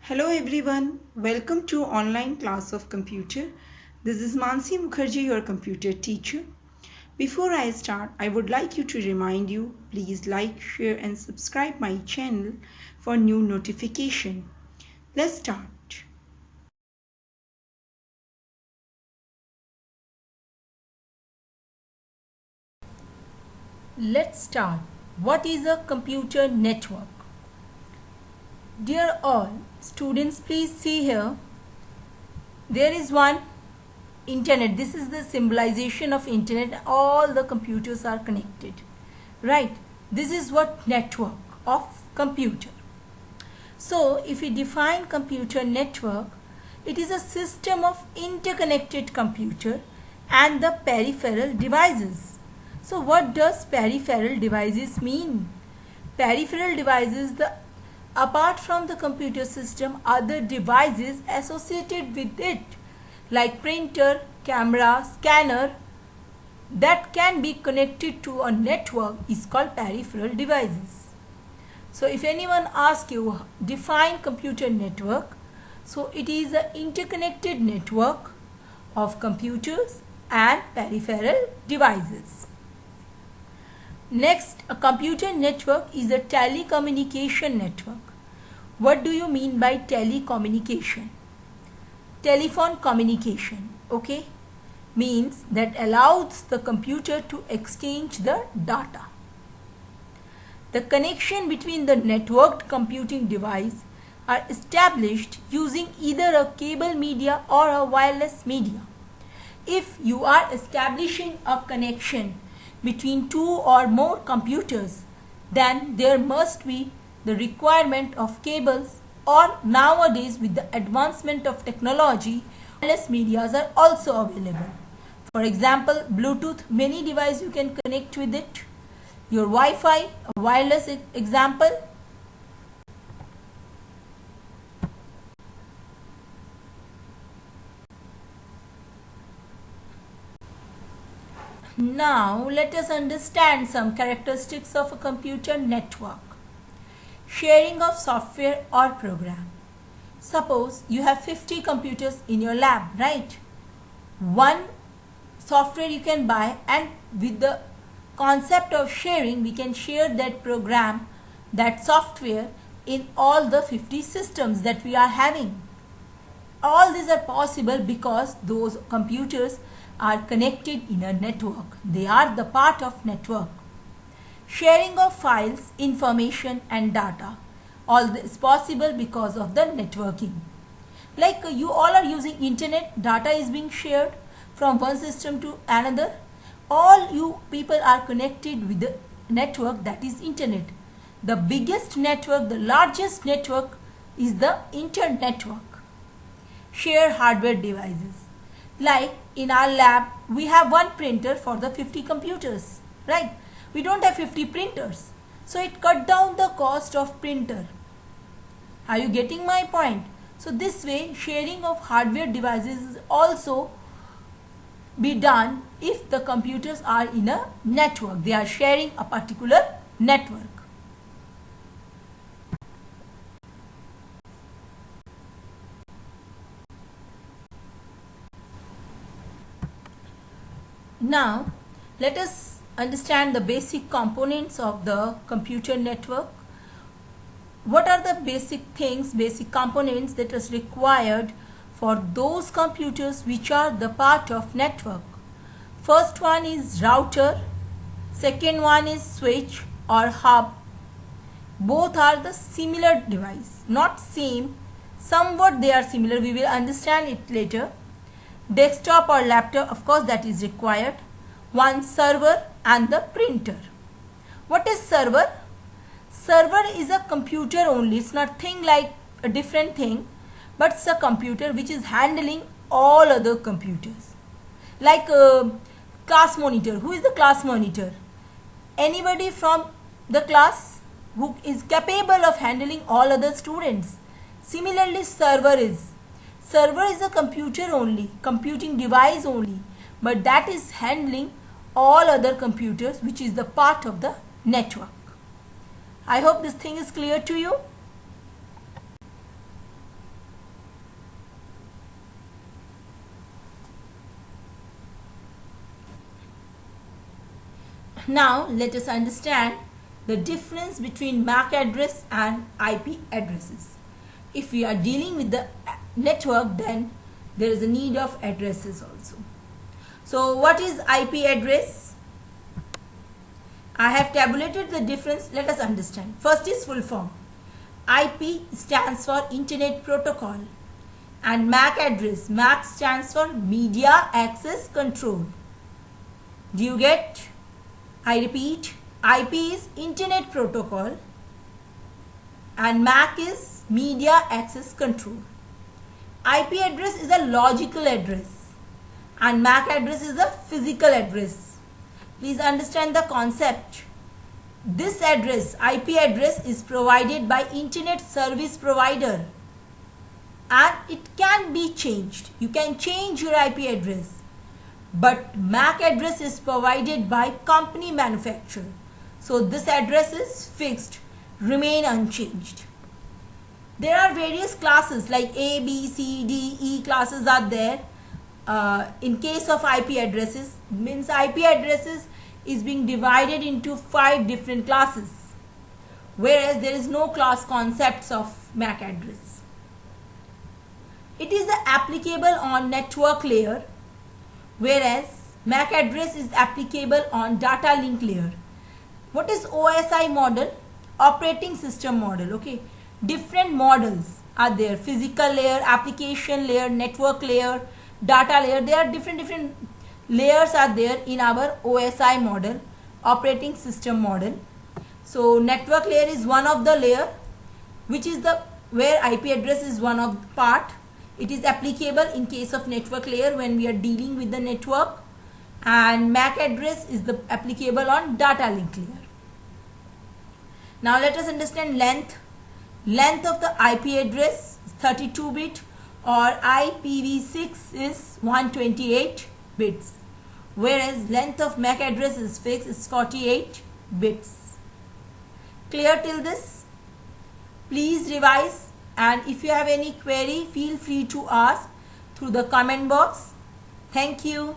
Hello everyone, welcome to online class of computer. This is Mansi Mukherjee, your computer teacher. Before I start, I would like you to remind you, please like, share and subscribe my channel for new notification. Let's start. Let's start. What is a computer network? Dear all, students, please see here. There is one internet. This is the symbolization of internet. All the computers are connected. Right? This is what network of computer. So, if we define computer network, it is a system of interconnected computer and the peripheral devices. So, what does peripheral devices mean? Peripheral devices, apart from the computer system, other devices associated with it like printer, camera, scanner that can be connected to a network is called peripheral devices. So if anyone asks you define computer network, so it is an interconnected network of computers and peripheral devices. Next, a computer network is a telecommunication network. What do you mean by telecommunication? Telephone communication, okay, means that allows the computer to exchange the data. The connection between the networked computing device are established using either a cable media or a wireless media. If you are establishing a connection between two or more computers, then there must be the requirement of cables, or nowadays with the advancement of technology, wireless medias are also available. For example, Bluetooth, many devices you can connect with it. Your Wi-Fi, a wireless example. Now let us understand some characteristics of a computer network. Sharing of software or program. Suppose you have 50 computers in your lab, right? One software you can buy, and with the concept of sharing, we can share that program, that software in all the 50 systems that we are having. All these are possible because those computers are connected in a network. They are the part of network. Sharing of files, information and data. All this is possible because of the networking. Like you all are using internet, data is being shared from one system to another. All you people are connected with the network, that is internet. The biggest network, the largest network is the internet network. Share hardware devices. Like in our lab, we have one printer for the 50 computers, right? We don't have 50 printers. So it cut down the cost of printer. Are you getting my point? So this way, sharing of hardware devices is also be done if the computers are in a network. They are sharing a particular network. Now, let us understand the basic components of the computer network. What are the basic things, basic components that is required for those computers which are the part of network? First one is router, second one is switch or hub. Both are the similar device, not same, somewhat they are similar, we will understand it later. Desktop or laptop, of course, that is required. One server and the printer. What is server? Server is a computer only. It's nothing like a different thing, but it's a computer which is handling all other computers. Like a class monitor. Who is the class monitor? Anybody from the class who is capable of handling all other students. Similarly, server is a computer only, computing device only, but that is handling all other computers, which is the part of the network. I hope this thing is clear to you. Now let us understand the difference between MAC address and IP addresses. If we are dealing with the network, then there is a need of addresses also. So what is IP address? I have tabulated the difference. Let us understand. First is full form. IP stands for Internet Protocol, and MAC address, MAC stands for Media Access Control. Do you get? I repeat, IP is Internet Protocol and MAC is Media Access Control. IP address is a logical address and MAC address is a physical address. Please understand the concept. This address, IP address, is provided by Internet Service Provider and it can be changed. You can change your IP address. But MAC address is provided by company manufacturer. So this address is fixed, remain unchanged. There are various classes like A, B, C, D, E classes are there. In case of IP addresses, means IP addresses is being divided into 5 different classes, whereas there is no class concepts of MAC address. It is applicable on network layer, whereas MAC address is applicable on data link layer. What is OSI model? Operating system model. Okay, different models are there: physical layer, application layer, network layer, data layer. There are different layers are there in our OSI model, operating system model. So network layer is one of the layer, which is the where IP address is one of the part. It is applicable in case of network layer when we are dealing with the network, and MAC address is the applicable on data link layer. Now let us understand length. Length of the IP address is 32-bit or IPv6 is 128 bits, whereas length of MAC address is fixed, is 48 bits. Clear till this? Please revise, and if you have any query, feel free to ask through the comment box. Thank you.